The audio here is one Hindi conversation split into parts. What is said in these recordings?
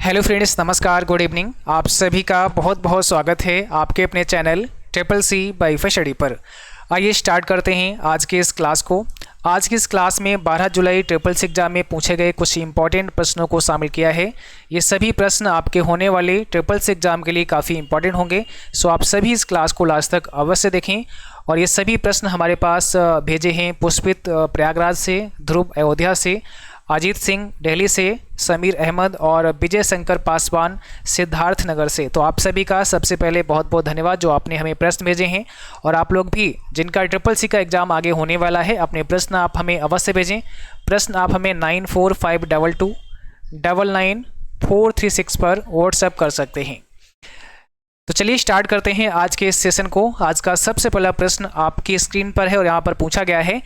हेलो फ्रेंड्स, नमस्कार, गुड इवनिंग। आप सभी का बहुत बहुत स्वागत है आपके अपने channel triple C by study पर। आइए स्टार्ट करते हैं आज के इस क्लास को। आज की इस क्लास में 12 जुलाई ट्रिपल सी एग्जाम में पूछे गए कुछ इंपॉर्टेंट प्रश्नों को शामिल किया है। ये सभी प्रश्न आपके होने वाले ट्रिपल सी एग्जाम के लिए काफ़ी इंपॉर्टेंट होंगे, सो आप सभी इस क्लास को लास्ट तक अवश्य देखें। और ये सभी प्रश्न हमारे पास भेजे हैं पुष्पित प्रयागराज से, ध्रुव अयोध्या से, अजीत सिंह दिल्ली से, समीर अहमद और विजय शंकर पासवान सिद्धार्थ नगर से। तो आप सभी का सबसे पहले बहुत बहुत धन्यवाद जो आपने हमें प्रश्न भेजे हैं। और आप लोग भी जिनका ट्रिपल सी का एग्ज़ाम आगे होने वाला है, अपने प्रश्न आप हमें अवश्य भेजें। प्रश्न आप हमें 9452299436 पर व्हाट्सएप कर सकते हैं। तो चलिए स्टार्ट करते हैं आज के इस सेशन को। आज का सबसे पहला प्रश्न आपकी स्क्रीन पर है और यहाँ पर पूछा गया है,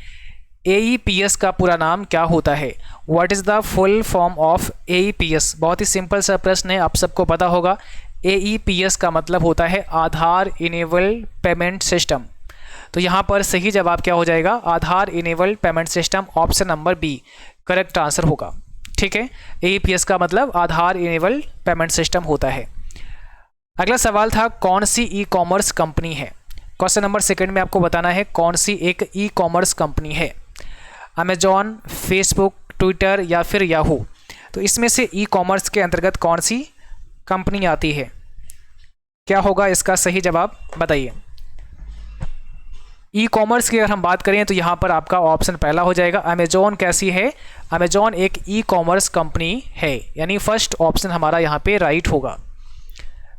AEPS का पूरा नाम क्या होता है? What is the full form of AEPS? बहुत ही सिंपल सा प्रश्न है, आप सबको पता होगा। AEPS का मतलब होता है आधार इनेबल्ड पेमेंट सिस्टम। तो यहाँ पर सही जवाब क्या हो जाएगा? Aadhaar enabled payment system, option number B correct answer होगा। ठीक है, AEPS का मतलब आधार इनेबल्ड पेमेंट सिस्टम होता है। अगला सवाल था, कौन सी ई कॉमर्स कंपनी है? क्वेश्चन नंबर सेकंड में आपको बताना है कौन सी एक ई कॉमर्स कंपनी है। अमेजॉन, फेसबुक, ट्विटर या फिर याहू। तो इसमें से ई कॉमर्स के अंतर्गत कौन सी कंपनी आती है? क्या होगा इसका सही जवाब, बताइए। ई कॉमर्स की अगर हम बात करें तो यहाँ पर आपका ऑप्शन पहला हो जाएगा अमेजॉन। कैसी है? अमेजॉन एक ई कॉमर्स कंपनी है, यानी फर्स्ट ऑप्शन हमारा यहाँ पे राइट होगा।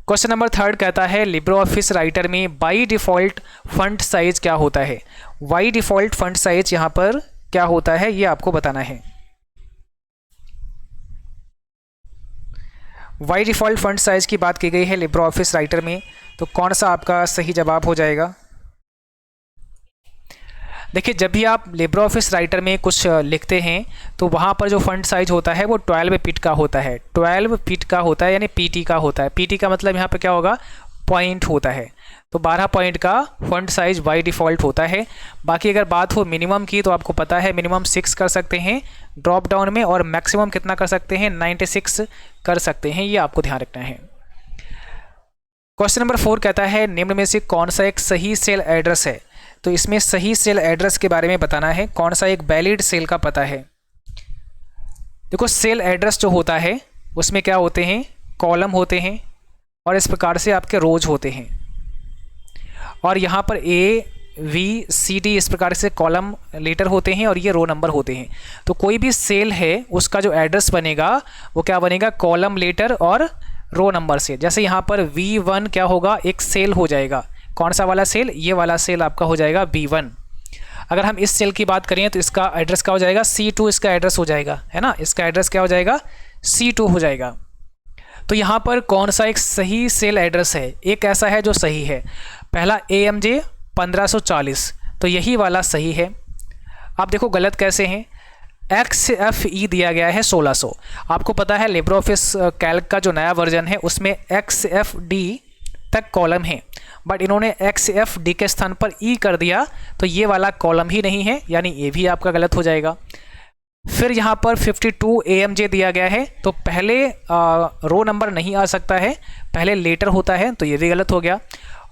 क्वेश्चन नंबर थर्ड कहता है, लिब्रे ऑफिस राइटर में बाई डिफ़ॉल्ट फंट साइज क्या होता है? बाई डिफ़ॉल्ट फंट साइज यहाँ पर क्या होता है, ये आपको बताना है। बाई डिफ़ॉल्ट फंट साइज की बात की गई है लिब्रे ऑफिस राइटर में, तो कौन सा आपका सही जवाब हो जाएगा? देखिए, जब भी आप लिब्रे ऑफिस राइटर में कुछ लिखते हैं तो वहाँ पर जो फंट साइज होता है वो 12 फीट का होता है। 12 फीट का होता है, यानी पीटी का होता है। पीटी का मतलब यहाँ पर क्या होगा? पॉइंट होता है। तो 12 पॉइंट का फंट साइज बाई डिफ़ॉल्ट होता है। बाकी अगर बात हो मिनिमम की तो आपको पता है मिनिमम 6 कर सकते हैं ड्रॉप डाउन में, और मैक्सिमम कितना कर सकते हैं? 96 कर सकते हैं, ये आपको ध्यान रखना है। क्वेश्चन नंबर 4 कहता है, निम्न में से कौन सा एक सही सेल एड्रेस है? तो इसमें सही सेल एड्रेस के बारे में बताना है, कौन सा एक वैलिड सेल का पता है। देखो, सेल एड्रेस जो होता है उसमें क्या होते हैं? कॉलम होते हैं और इस प्रकार से आपके रोज होते हैं, और यहाँ पर AVCD इस प्रकार से कॉलम लेटर होते हैं और ये रो नंबर होते हैं। तो कोई भी सेल है उसका जो एड्रेस बनेगा वो क्या बनेगा? कॉलम लेटर और रो नंबर से। जैसे यहाँ पर V1 क्या होगा? एक सेल हो जाएगा। कौन सा वाला सेल? ये वाला सेल आपका हो जाएगा V1। अगर हम इस सेल की बात करें तो इसका एड्रेस क्या हो जाएगा? C2 इसका एड्रेस हो जाएगा, है ना। इसका एड्रेस क्या हो जाएगा? C2 हो जाएगा। तो यहाँ पर कौन सा एक सही सेल एड्रेस है? एक ऐसा है जो सही है, पहला AMJ 1540, तो यही वाला सही है। आप देखो गलत कैसे हैं, XFE दिया गया है 1600। आपको पता है लिब्रे ऑफिस कैल्क का जो नया वर्जन है उसमें XFD तक कॉलम है, बट इन्होंने XFD के स्थान पर E कर दिया, तो ये वाला कॉलम ही नहीं है, यानी ये भी आपका गलत हो जाएगा। फिर यहाँ पर 52 AMJ दिया गया है, तो पहले रो नंबर नहीं आ सकता है, पहले लेटर होता है, तो ये भी गलत हो गया।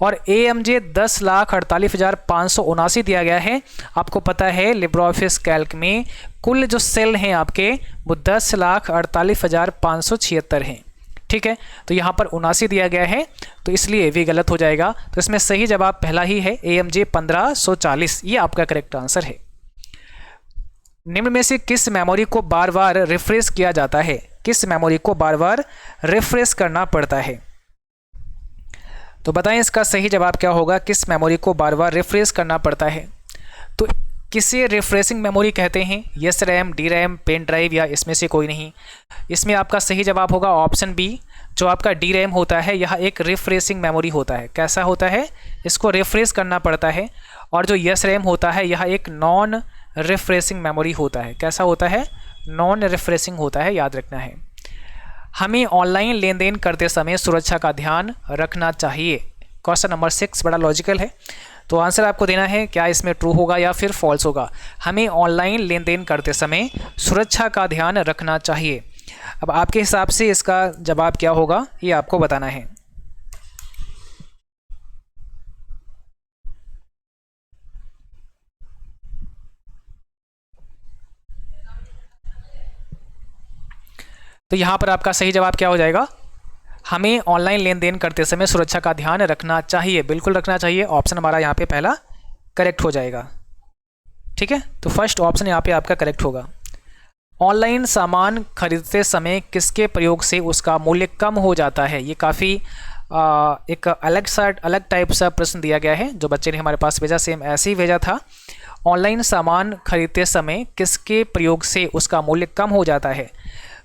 और AMJ 10,48,579 दिया गया है। आपको पता है लिब्रे ऑफिस कैल्क में कुल जो सेल हैं आपके वो 10,48,576 हैं। ठीक है, तो यहाँ पर 79 दिया गया है, तो इसलिए ये भी गलत हो जाएगा। तो इसमें सही जवाब पहला ही है, AMJ 1540, ये आपका करेक्ट आंसर है। निम्न में से किस मेमोरी को बार बार रिफ्रेश किया जाता है? किस मेमोरी को बार बार रिफ्रेश करना पड़ता है? तो बताएं इसका सही जवाब क्या होगा? किस मेमोरी को बार बार रिफ्रेश करना पड़ता है? तो किसे रिफ्रेशिंग मेमोरी कहते हैं? Yes RAM, D RAM, pen drive, या इसमें से कोई नहीं? इसमें आपका सही जवाब होगा ऑप्शन बी। जो आपका डी रैम होता है यह एक रिफ्रेशिंग मेमोरी होता है। कैसा होता है? इसको रिफ्रेश करना पड़ता है। और जो यस रैम होता है यह एक नॉन रिफ्रेशिंग मेमोरी होता है। कैसा होता है? नॉन रिफ्रेशिंग होता है, याद रखना है। हमें ऑनलाइन लेन देन करते समय सुरक्षा का ध्यान रखना चाहिए। क्वेश्चन नंबर 6 बड़ा लॉजिकल है, तो आंसर आपको देना है क्या इसमें ट्रू होगा या फिर फॉल्स होगा। हमें ऑनलाइन लेन देन करते समय सुरक्षा का ध्यान रखना चाहिए। अब आपके हिसाब से इसका जवाब क्या होगा ये आपको बताना है। तो यहाँ पर आपका सही जवाब क्या हो जाएगा, हमें ऑनलाइन लेन देन करते समय सुरक्षा का ध्यान रखना चाहिए, बिल्कुल रखना चाहिए। ऑप्शन हमारा यहाँ पे पहला करेक्ट हो जाएगा। ठीक है, तो फर्स्ट ऑप्शन यहाँ पे आपका करेक्ट होगा। ऑनलाइन सामान खरीदते समय किसके प्रयोग से उसका मूल्य कम हो जाता है? ये काफ़ी एक अलग टाइप सा प्रश्न दिया गया है जो बच्चे ने हमारे पास भेजा, सेम ऐसे ही भेजा था। ऑनलाइन सामान खरीदते समय किसके प्रयोग से उसका मूल्य कम हो जाता है?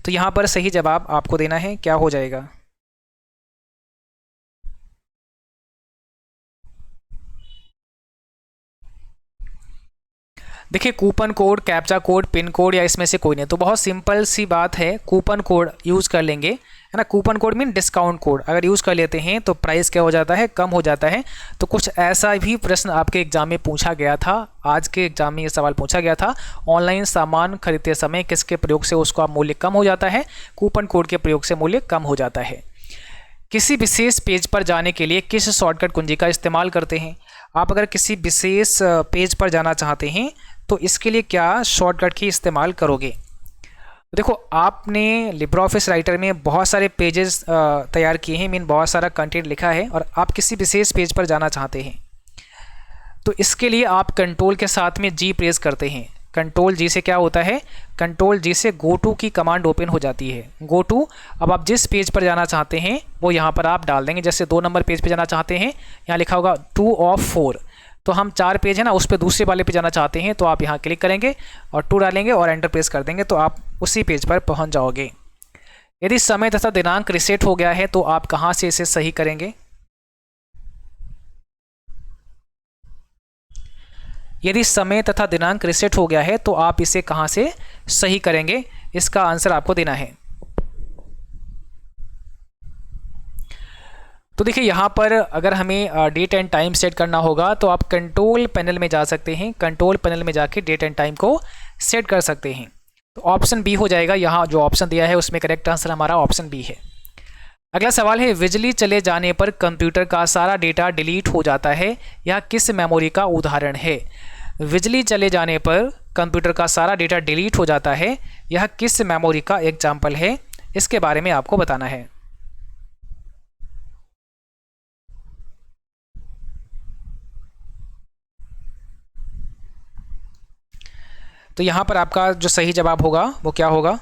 तो यहाँ पर सही जवाब आपको देना है, क्या हो जाएगा? देखिए, coupon code, captcha code, pin code या इसमें से कोई नहीं। तो बहुत सिंपल सी बात है, कूपन कोड यूज़ कर लेंगे, है ना। Coupon code mean discount code अगर यूज़ कर लेते हैं तो प्राइस क्या हो जाता है, कम हो जाता है। तो कुछ ऐसा भी प्रश्न आपके एग्जाम में पूछा गया था, आज के एग्जाम में ये सवाल पूछा गया था, ऑनलाइन सामान खरीदते समय किसके प्रयोग से उसका मूल्य कम हो जाता है? कूपन कोड के प्रयोग से मूल्य कम हो जाता है। किसी विशेष पेज पर जाने के लिए किस शॉर्टकट कुंजी का इस्तेमाल करते हैं? आप अगर किसी विशेष पेज पर जाना चाहते हैं तो इसके लिए क्या शॉर्टकट की इस्तेमाल करोगे? देखो, आपने लिब्रे ऑफिस राइटर में बहुत सारे पेजेस तैयार किए हैं, मीन बहुत सारा कंटेंट लिखा है, और आप किसी विशेष पेज पर जाना चाहते हैं तो इसके लिए आप कंट्रोल के साथ में जी प्रेस करते हैं। कंट्रोल जी से क्या होता है, कंट्रोल जी से गो टू की कमांड ओपन हो जाती है। गो टू, अब आप जिस पेज पर जाना चाहते हैं वो यहाँ पर आप डाल देंगे। जैसे 2 नंबर पेज पे जाना चाहते हैं, यहाँ लिखा होगा 2 of 4, तो हम 4 पेज है ना, उस पर दूसरे वाले पे जाना चाहते हैं तो आप यहाँ क्लिक करेंगे और 2 डालेंगे और एंटर प्रेस कर देंगे तो आप उसी पेज पर पहुँच जाओगे। यदि समय तथा दिनांक रिसेट हो गया है तो आप कहाँ से इसे सही करेंगे? यदि समय तथा दिनांक रिसेट हो गया है तो आप इसे कहाँ से सही करेंगे? इसका आंसर आपको देना है। तो देखिए, यहाँ पर अगर हमें डेट एंड टाइम सेट करना होगा तो आप कंट्रोल पैनल में जा सकते हैं, कंट्रोल पैनल में जाके डेट एंड टाइम को सेट कर सकते हैं। तो ऑप्शन बी हो जाएगा, यहाँ जो ऑप्शन दिया है उसमें करेक्ट आंसर हमारा ऑप्शन बी है। अगला सवाल है, बिजली चले जाने पर कंप्यूटर का सारा डेटा डिलीट हो जाता है, यह किस मेमोरी का उदाहरण है? बिजली चले जाने पर कंप्यूटर का सारा डेटा डिलीट हो जाता है, यह किस मेमोरी का एग्जाम्पल है? इसके बारे में आपको बताना है। तो यहाँ पर आपका जो सही जवाब होगा वो क्या होगा?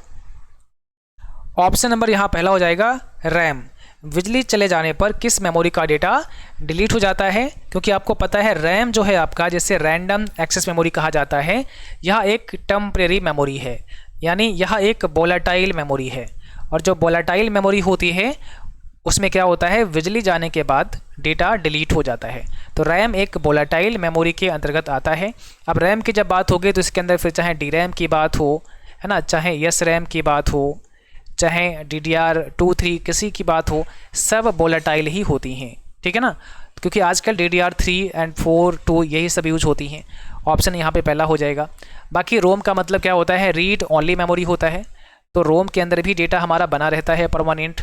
ऑप्शन नंबर यहाँ पहला हो जाएगा, रैम। बिजली चले जाने पर किस मेमोरी का डेटा डिलीट हो जाता है? क्योंकि आपको पता है रैम जो है आपका, जैसे रैंडम एक्सेस मेमोरी कहा जाता है, यह एक टेम्परेरी मेमोरी है, यानी यह एक वोलेटाइल मेमोरी है। और जो वोलेटाइल मेमोरी होती है उसमें क्या होता है, बिजली जाने के बाद डेटा डिलीट हो जाता है। तो रैम एक वोलेटाइल मेमोरी के अंतर्गत आता है। अब रैम की जब बात होगी तो इसके अंदर फिर चाहे डी रैम की बात हो, है ना, चाहे यस रैम की बात हो, चाहे DDR2-3 किसी की बात हो, सब वोलेटाइल ही होती हैं। ठीक है ना, क्योंकि आजकल DDR3 एंड 4, 2 यही सब यूज होती हैं। ऑप्शन यहाँ पे पहला हो जाएगा। बाकी रोम का मतलब क्या होता है, रीड ओनली मेमोरी होता है, तो रोम के अंदर भी डेटा हमारा बना रहता है परमानेंट।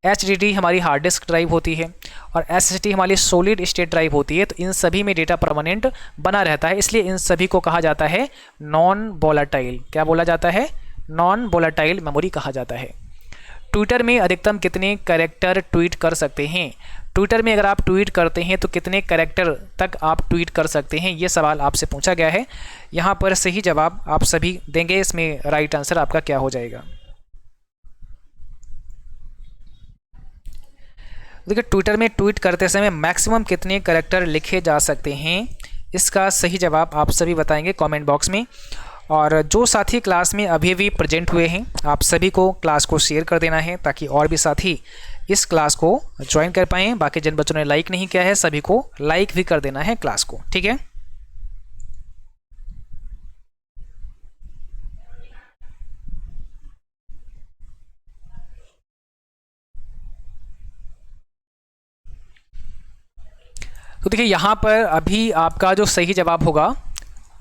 HDD हमारी हार्ड डिस्क ड्राइव होती है और SSD हमारी सॉलिड स्टेट ड्राइव होती है। तो इन सभी में डेटा परमानेंट बना रहता है, इसलिए इन सभी को कहा जाता है नॉन वोलेटाइल। क्या बोला जाता है? नॉन वोलेटाइल मेमोरी कहा जाता है। ट्विटर में अधिकतम कितने कैरेक्टर ट्वीट कर सकते हैं? ट्विटर में अगर आप ट्वीट करते हैं तो कितने कैरेक्टर तक आप ट्वीट कर सकते हैं, ये सवाल आपसे पूछा गया है। यहाँ पर सही जवाब आप सभी देंगे, इसमें राइट आंसर आपका क्या हो जाएगा? देखिए, ट्विटर में ट्वीट करते समय मैक्सिमम कितने कैरेक्टर लिखे जा सकते हैं, इसका सही जवाब आप सभी बताएंगे कमेंट बॉक्स में। और जो साथी क्लास में अभी भी प्रेजेंट हुए हैं, आप सभी को क्लास को शेयर कर देना है ताकि और भी साथी इस क्लास को ज्वाइन कर पाएँ। बाकी जिन बच्चों ने लाइक नहीं किया है सभी को लाइक भी कर देना है क्लास को, ठीक है। तो देखिए, यहाँ पर अभी आपका जो सही जवाब होगा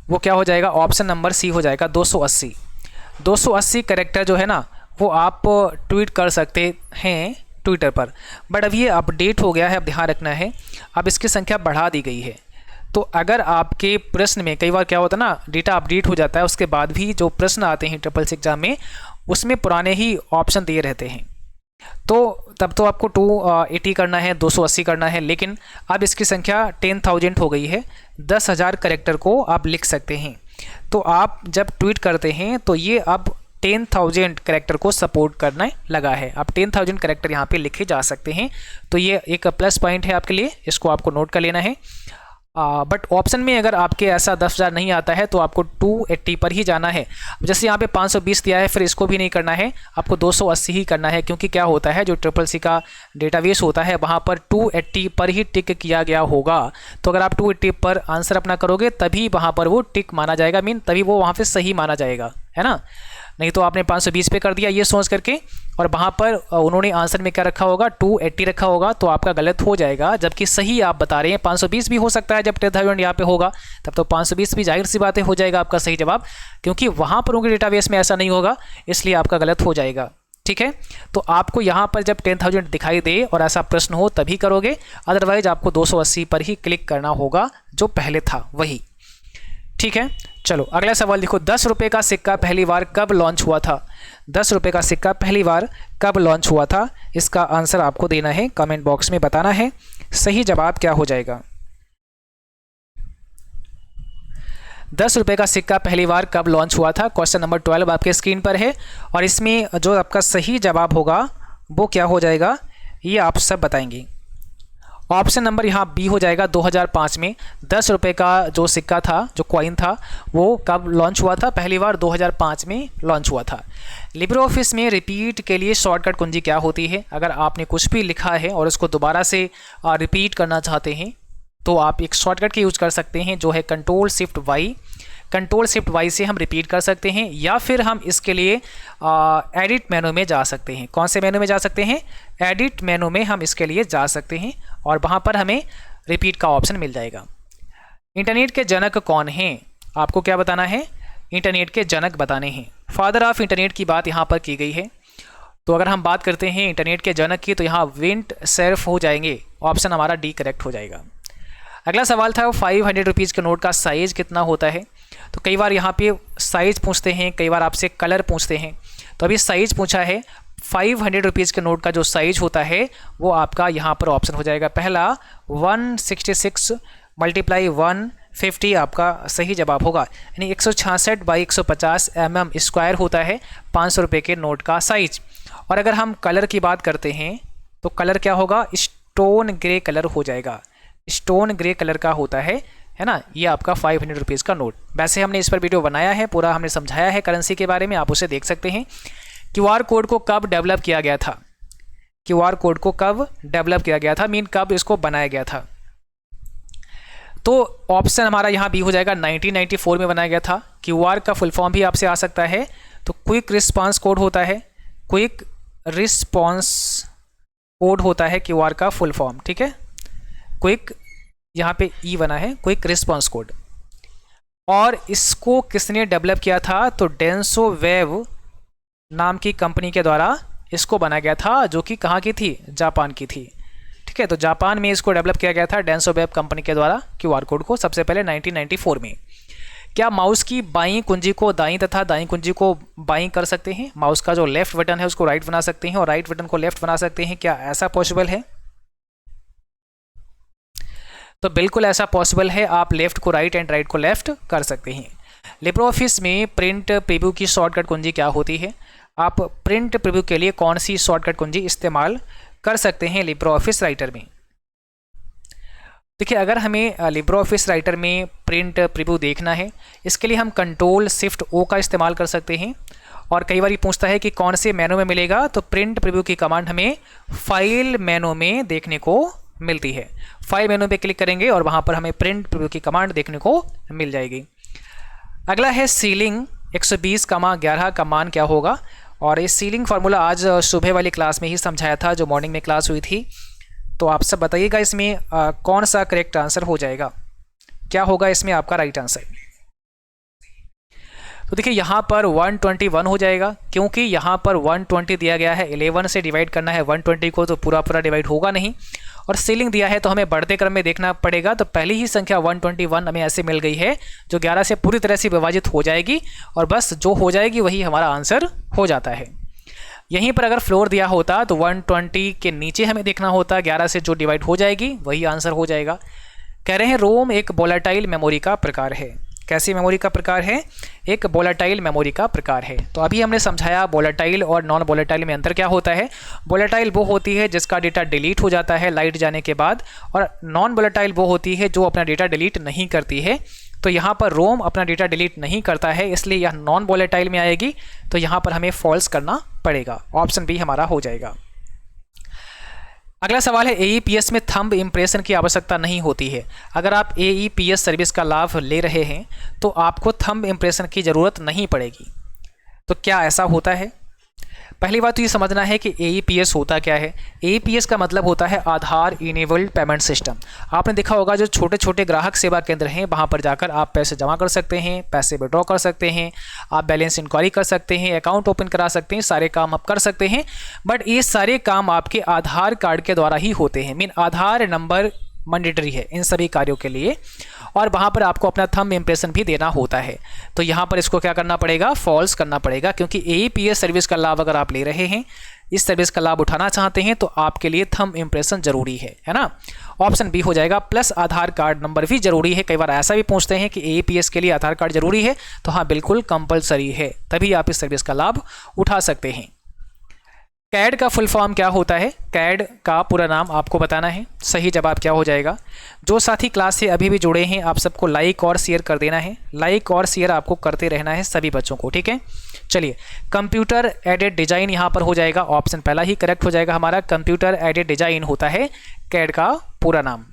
वो क्या हो जाएगा? ऑप्शन नंबर सी हो जाएगा, 280। 280 कैरेक्टर जो है ना वो आप ट्वीट कर सकते हैं ट्विटर पर। बट अब ये अपडेट हो गया है, अब ध्यान रखना है, अब इसकी संख्या बढ़ा दी गई है। तो अगर आपके प्रश्न में कई बार क्या होता है ना, डेटा अपडेट हो जाता है, उसके बाद भी जो प्रश्न आते हैं ट्रिपल सी एग्जाम में उसमें पुराने ही ऑप्शन दिए रहते हैं, तो तब तो आपको 280 करना है, 280 करना है। लेकिन अब इसकी संख्या 10,000 हो गई है, 10,000 कैरेक्टर को आप लिख सकते हैं। तो आप जब ट्वीट करते हैं तो ये अब 10,000 कैरेक्टर को सपोर्ट करने लगा है। आप 10,000 कैरेक्टर यहाँ पे लिखे जा सकते हैं, तो ये एक प्लस पॉइंट है आपके लिए, इसको आपको नोट कर लेना है। बट ऑप्शन में अगर आपके ऐसा 10,000 नहीं आता है तो आपको 280 पर ही जाना है। जैसे यहाँ पे 520 दिया है, फिर इसको भी नहीं करना है, आपको 280 ही करना है, क्योंकि क्या होता है जो ट्रिपल सी का डेटाबेस होता है वहाँ पर 280 पर ही टिक किया गया होगा। तो अगर आप 280 पर आंसर अपना करोगे तभी वहाँ पर वो टिक माना जाएगा, मीन तभी वो वहाँ पर सही माना जाएगा, है ना। नहीं तो आपने 520 पे कर दिया ये सोच करके, और वहाँ पर उन्होंने आंसर में क्या रखा होगा, 280 रखा होगा, तो आपका गलत हो जाएगा। जबकि सही आप बता रहे हैं 520 भी हो सकता है, जब 10,000 यहाँ पे होगा तब तो 520 भी जाहिर सी बातें हो जाएगा आपका सही जवाब, क्योंकि वहाँ पर उनके डेटाबेस में ऐसा नहीं होगा, इसलिए आपका गलत हो जाएगा। ठीक है, तो आपको यहाँ पर जब 10,000 दिखाई दे और ऐसा प्रश्न हो तभी करोगे, अदरवाइज आपको 280 पर ही क्लिक करना होगा जो पहले था वही। ठीक है, चलो अगला सवाल देखो। 10 रुपये का सिक्का पहली बार कब लॉन्च हुआ था? 10 रुपये का सिक्का पहली बार कब लॉन्च हुआ था? इसका आंसर आपको देना है, कमेंट बॉक्स में बताना है सही जवाब क्या हो जाएगा। 10 रुपये का सिक्का पहली बार कब लॉन्च हुआ था? क्वेश्चन नंबर 12 आपके स्क्रीन पर है, और इसमें जो आपका सही जवाब होगा वो क्या हो जाएगा ये आप सब बताएंगे। ऑप्शन नंबर यहाँ बी हो जाएगा, 2005 में 10 रुपये का जो सिक्का था, जो कॉइन था, वो कब लॉन्च हुआ था? पहली बार 2005 में लॉन्च हुआ था। लिब्रे ऑफिस में रिपीट के लिए शॉर्टकट कुंजी क्या होती है? अगर आपने कुछ भी लिखा है और उसको दोबारा से रिपीट करना चाहते हैं तो आप एक शॉर्टकट की यूज कर सकते हैं जो है control shift by. Control shift by से हम रिपीट कर सकते हैं, या फिर हम इसके लिए एडिट मेनू में जा सकते हैं। कौन से मेनू में जा सकते हैं? एडिट मेनू में हम इसके लिए जा सकते हैं, और वहाँ पर हमें रिपीट का ऑप्शन मिल जाएगा। इंटरनेट के जनक कौन हैं? आपको क्या बताना है? इंटरनेट के जनक बताने हैं। फादर ऑफ इंटरनेट की बात यहाँ पर की गई है, तो अगर हम बात करते हैं इंटरनेट के जनक की तो यहाँ विंट सेर्फ हो जाएंगे, ऑप्शन हमारा डी करेक्ट हो जाएगा। अगला सवाल था 500 रुपीज़ के नोट का साइज़ कितना होता है? तो कई बार यहाँ पे साइज़ पूछते हैं, कई बार आपसे कलर पूछते हैं, तो अभी साइज़ पूछा है। 500 रुपीज़ के नोट का जो साइज़ होता है वो आपका यहाँ पर ऑप्शन हो जाएगा पहला 166 × 150 आपका सही जवाब होगा, यानी 166 बाई 150 mm स्क्वायर होता है 500 रुपये के नोट का साइज। और अगर हम कलर की बात करते हैं तो कलर क्या होगा? स्टोन ग्रे कलर हो जाएगा, स्टोन ग्रे कलर का होता है ना, ये आपका 500 रुपीज़ का नोट। वैसे हमने इस पर वीडियो बनाया है, पूरा हमने समझाया है करेंसी के बारे में, आप उसे देख सकते हैं। क्यूआर कोड को कब डेवलप किया गया था? क्यूआर कोड को कब डेवलप किया गया था, मीन कब इसको बनाया गया था? तो ऑप्शन हमारा यहाँ बी हो जाएगा, 1994 में बनाया गया था। क्यूआर का फुल फॉर्म भी आपसे आ सकता है, तो क्विक रिस्पांस कोड होता है, क्विक रिस्पांस कोड होता है क्यूआर का फुल फॉर्म। ठीक है, क्विक यहाँ पे ई बना है, क्विक रिस्पांस कोड। और इसको किसने डेवलप किया था? तो डेंसो वेब नाम की कंपनी के द्वारा इसको बनाया गया था, जो कि कहाँ की थी? जापान की थी। ठीक है, तो जापान में इसको डेवलप किया गया था डेंसो वेब कंपनी के द्वारा क्यूआर कोड को, सबसे पहले 1994 में। क्या माउस की बाईं कुंजी को दाईं तथा दाईं कुंजी को बाईं कर सकते हैं? माउस का जो लेफ्ट बटन है उसको राइट बना सकते हैं और राइट बटन को लेफ्ट बना सकते हैं, क्या ऐसा पॉसिबल है? तो बिल्कुल ऐसा पॉसिबल है, आप लेफ्ट को राइट एंड राइट को लेफ्ट कर सकते हैं। लिब्रे ऑफिस में प्रिंट प्रीव्यू की शॉर्टकट कुंजी क्या होती है? आप प्रिंट प्रीव्यू के लिए कौन सी शॉर्टकट कुंजी इस्तेमाल कर सकते हैं लिब्रे ऑफिस राइटर में? देखिए, अगर हमें लिब्रे ऑफिस राइटर में प्रिंट प्रीव्यू देखना है, इसके लिए हम कंट्रोल शिफ्ट ओ का इस्तेमाल कर सकते हैं। और कई बार ये पूछता है कि कौन से मेनू में मिलेगा, तो प्रिंट प्रीव्यू की कमांड हमें फाइल मेनू में देखने को मिलती है। फाइल मेनू पे क्लिक करेंगे और वहाँ पर हमें प्रिंट प्रीव्यू की कमांड देखने को मिल जाएगी। अगला है सीलिंग 120,11 का मान क्या होगा? और ये सीलिंग फार्मूला आज सुबह वाली क्लास में ही समझाया था, जो मॉर्निंग में क्लास हुई थी। तो आप सब बताइएगा इसमें कौन सा करेक्ट आंसर हो जाएगा, क्या होगा इसमें आपका राइट आंसर? तो देखिए यहाँ पर 121 हो जाएगा, क्योंकि यहाँ पर 120 दिया गया है, 11 से डिवाइड करना है 120 को, तो पूरा पूरा डिवाइड होगा नहीं, और सीलिंग दिया है तो हमें बढ़ते क्रम में देखना पड़ेगा। तो पहली ही संख्या 121 हमें ऐसे मिल गई है जो 11 से पूरी तरह से विभाजित हो जाएगी, और बस जो हो जाएगी वही हमारा आंसर हो जाता है। यहीं पर अगर फ्लोर दिया होता तो 120 के नीचे हमें देखना होता, 11 से जो डिवाइड हो जाएगी वही आंसर हो जाएगा। कह रहे हैं रोम एक वोलेटाइल मेमोरी का प्रकार है। कैसी मेमोरी का प्रकार है? एक वोलेटाइल मेमोरी का प्रकार है। तो अभी हमने समझाया वोलेटाइल और नॉन वोलेटाइल में अंतर क्या होता है। वोलेटाइल वो होती है जिसका डेटा डिलीट हो जाता है लाइट जाने के बाद, और नॉन वोलेटाइल वो होती है जो अपना डेटा डिलीट नहीं करती है। तो यहाँ पर रोम अपना डेटा डिलीट नहीं करता है, इसलिए यह नॉन वोलेटाइल में आएगी। तो यहाँ पर हमें फॉल्स करना पड़ेगा, ऑप्शन बी हमारा हो जाएगा। अगला सवाल है AEPS में थंब इम्प्रेशन की आवश्यकता नहीं होती है। अगर आप AEPS सर्विस का लाभ ले रहे हैं तो आपको थंब इम्प्रेशन की ज़रूरत नहीं पड़ेगी। तो क्या ऐसा होता है? पहली बात तो ये समझना है कि AEPS होता क्या है। AEPS का मतलब होता है आधार इनेबल्ड पेमेंट सिस्टम। आपने देखा होगा जो छोटे छोटे ग्राहक सेवा केंद्र हैं वहाँ पर जाकर आप पैसे जमा कर सकते हैं, पैसे विड्रॉ कर सकते हैं, आप बैलेंस इंक्वायरी कर सकते हैं, अकाउंट ओपन करा सकते हैं, सारे काम आप कर सकते हैं। बट ये सारे काम आपके आधार कार्ड के द्वारा ही होते हैं। मीन आधार नंबर मैंडेटरी है इन सभी कार्यों के लिए, और वहाँ पर आपको अपना थंब इम्प्रेशन भी देना होता है। तो यहाँ पर इसको क्या करना पड़ेगा? फॉल्स करना पड़ेगा, क्योंकि AEPS सर्विस का लाभ अगर आप ले रहे हैं, इस सर्विस का लाभ उठाना चाहते हैं, तो आपके लिए थंब इम्प्रेशन जरूरी है ना। ऑप्शन बी हो जाएगा। प्लस आधार कार्ड नंबर भी जरूरी है। कई बार ऐसा भी पूछते हैं कि AEPS के लिए आधार कार्ड जरूरी है, तो हाँ बिल्कुल कंपलसरी है, तभी आप इस सर्विस का लाभ उठा सकते हैं। कैड का फुल फॉर्म क्या होता है? कैड का पूरा नाम आपको बताना है। सही जवाब क्या हो जाएगा? जो साथी क्लास से अभी भी जुड़े हैं आप सबको लाइक और शेयर कर देना है। लाइक और शेयर आपको करते रहना है सभी बच्चों को, ठीक है। चलिए, कंप्यूटर एडेड डिजाइन यहाँ पर हो जाएगा। ऑप्शन पहला ही करेक्ट हो जाएगा हमारा। कंप्यूटर एडेड डिजाइन होता है कैड का पूरा नाम।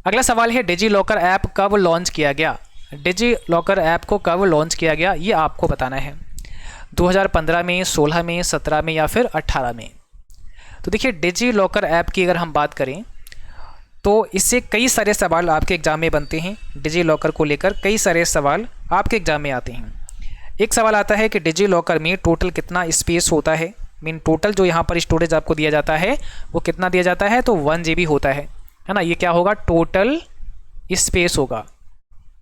अगला सवाल है डिजी लॉकर ऐप कब लॉन्च किया गया? डिजी लॉकर ऐप को कब लॉन्च किया गया ये आपको बताना है। 2015 में, 16 में, 17 में या फिर 18 में। तो देखिए डिजी लॉकर ऐप की अगर हम बात करें तो इससे कई सारे सवाल आपके एग्जाम में बनते हैं। डिजी लॉकर को लेकर कई सारे सवाल आपके एग्जाम में आते हैं। एक सवाल आता है कि डिजी लॉकर में टोटल कितना स्पेस होता है। मीन टोटल जो यहाँ पर स्टोरेज आपको दिया जाता है वो कितना दिया जाता है? तो 1 GB होता है ना। ये क्या होगा? टोटल स्पेस होगा।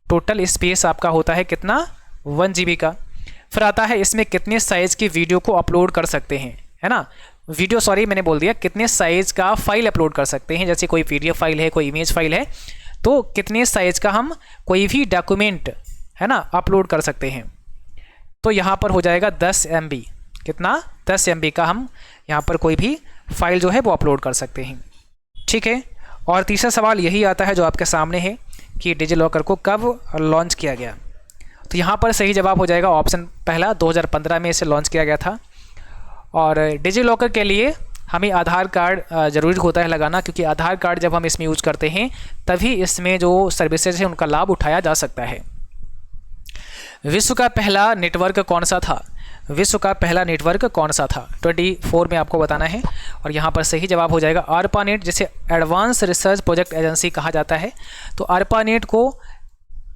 टोटल स्पेस आपका होता है कितना? 1 GB का। फिर आता है इसमें कितने साइज़ की वीडियो को अपलोड कर सकते हैं, है ना। वीडियो, सॉरी मैंने बोल दिया, कितने साइज़ का फाइल अपलोड कर सकते हैं। जैसे कोई PDF फाइल है, कोई इमेज फाइल है, तो कितने साइज़ का हम कोई भी डॉक्यूमेंट, है ना, अपलोड कर सकते हैं। तो यहाँ पर हो जाएगा 10 MB। कितना? 10 MB का हम यहाँ पर कोई भी फाइल जो है वो अपलोड कर सकते हैं, ठीक है। और तीसरा सवाल यही आता है जो आपके सामने है कि डिजी लॉकर को कब लॉन्च किया गया। तो यहाँ पर सही जवाब हो जाएगा ऑप्शन पहला, 2015 में इसे लॉन्च किया गया था। और डिजी लॉकर के लिए हमें आधार कार्ड ज़रूरी होता है लगाना, क्योंकि आधार कार्ड जब हम इसमें यूज़ करते हैं तभी इसमें जो सर्विसेज है उनका लाभ उठाया जा सकता है। विश्व का पहला नेटवर्क कौन सा था? विश्व का पहला नेटवर्क कौन सा था? 24 में आपको बताना है। और यहाँ पर सही जवाब हो जाएगा ARPANET, जिसे एडवांस रिसर्च प्रोजेक्ट एजेंसी कहा जाता है। तो ARPANET को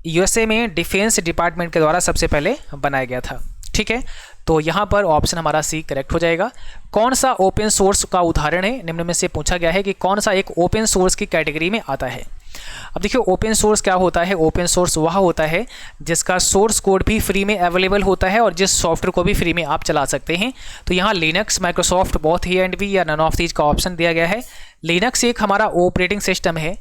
USA में डिफेंस डिपार्टमेंट के द्वारा सबसे पहले बनाया गया था, ठीक है। तो यहाँ पर ऑप्शन हमारा सी करेक्ट हो जाएगा। कौन सा ओपन सोर्स का उदाहरण है? निम्न में से पूछा गया है कि कौन सा एक ओपन सोर्स की कैटेगरी में आता है। अब देखिए ओपन सोर्स क्या होता है? ओपन सोर्स वह होता है जिसका सोर्स कोड भी फ्री में अवेलेबल होता है और जिस सॉफ्टवेयर को भी फ्री में आप चला सकते हैं। तो यहाँ लिनक्स, माइक्रोसॉफ्ट, बोथ ही एंड वी या नन ऑफ दीज का ऑप्शन दिया गया है। लिनक्स एक हमारा ऑपरेटिंग सिस्टम है,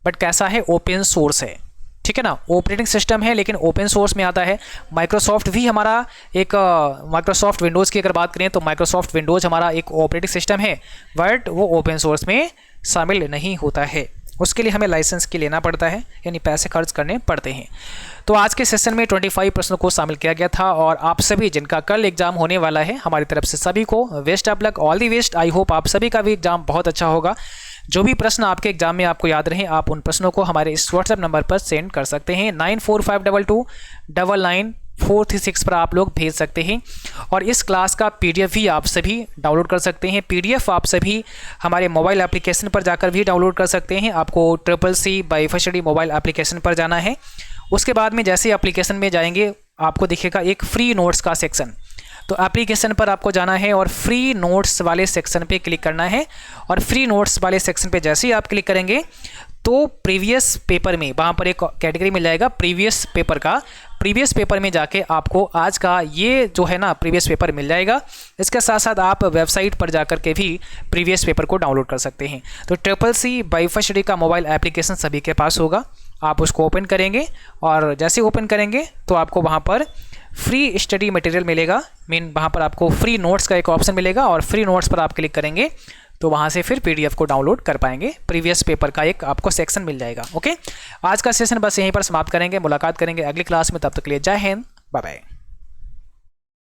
बट कैसा है? ओपन सोर्स है, ठीक है ना। ऑपरेटिंग सिस्टम है लेकिन ओपन सोर्स में आता है। माइक्रोसॉफ्ट भी हमारा एक माइक्रोसॉफ्ट विंडोज़ की अगर बात करें तो माइक्रोसॉफ्ट विंडोज़ हमारा एक ऑपरेटिंग सिस्टम है, बट वो ओपन सोर्स में शामिल नहीं होता है। उसके लिए हमें लाइसेंस की लेना पड़ता है, यानी पैसे खर्च करने पड़ते हैं। तो आज के सेशन में 25 प्रश्नों को शामिल किया गया था और आप सभी जिनका कल एग्जाम होने वाला है, हमारी तरफ से सभी को best of luck, all the best. I hope आप सभी का भी एग्जाम बहुत अच्छा होगा। जो भी प्रश्न आपके एग्जाम में आपको याद रहे, आप उन प्रश्नों को हमारे इस व्हाट्सएप नंबर पर सेंड कर सकते हैं। 9452299436 पर आप लोग भेज सकते हैं। और इस क्लास का PDF भी आप सभी डाउनलोड कर सकते हैं। PDF आप सभी हमारे मोबाइल एप्लीकेशन पर जाकर भी डाउनलोड कर सकते हैं। आपको CCC BIFACD मोबाइल एप्लीकेशन पर जाना है। उसके बाद में जैसे एप्लीकेशन में जाएंगे आपको दिखेगा एक फ्री नोट्स का सेक्शन। तो एप्लीकेशन पर आपको जाना है और फ्री नोट्स वाले सेक्शन पे क्लिक करना है। और फ्री नोट्स वाले सेक्शन पे जैसे ही आप क्लिक करेंगे तो प्रीवियस पेपर में वहाँ पर एक कैटेगरी मिल जाएगा प्रीवियस पेपर का। प्रीवियस पेपर में जाके आपको आज का ये जो है ना प्रीवियस पेपर मिल जाएगा। इसके साथ साथ आप वेबसाइट पर जाकर के भी प्रीवियस पेपर को डाउनलोड कर सकते हैं। तो CCC वाईफाई स्टडी का मोबाइल एप्लीकेशन सभी के पास होगा। आप उसको ओपन करेंगे और जैसे ओपन करेंगे तो आपको वहाँ पर फ्री स्टडी मटेरियल मिलेगा। वहाँ पर आपको फ्री नोट्स का एक ऑप्शन मिलेगा और फ्री नोट्स पर आप क्लिक करेंगे तो वहाँ से फिर PDF को डाउनलोड कर पाएंगे। प्रीवियस पेपर का एक आपको सेक्शन मिल जाएगा। ओके, आज का सेशन बस यहीं पर समाप्त करेंगे। मुलाकात करेंगे अगली क्लास में, तब तक के लिए जय हिंद, बाय बाय।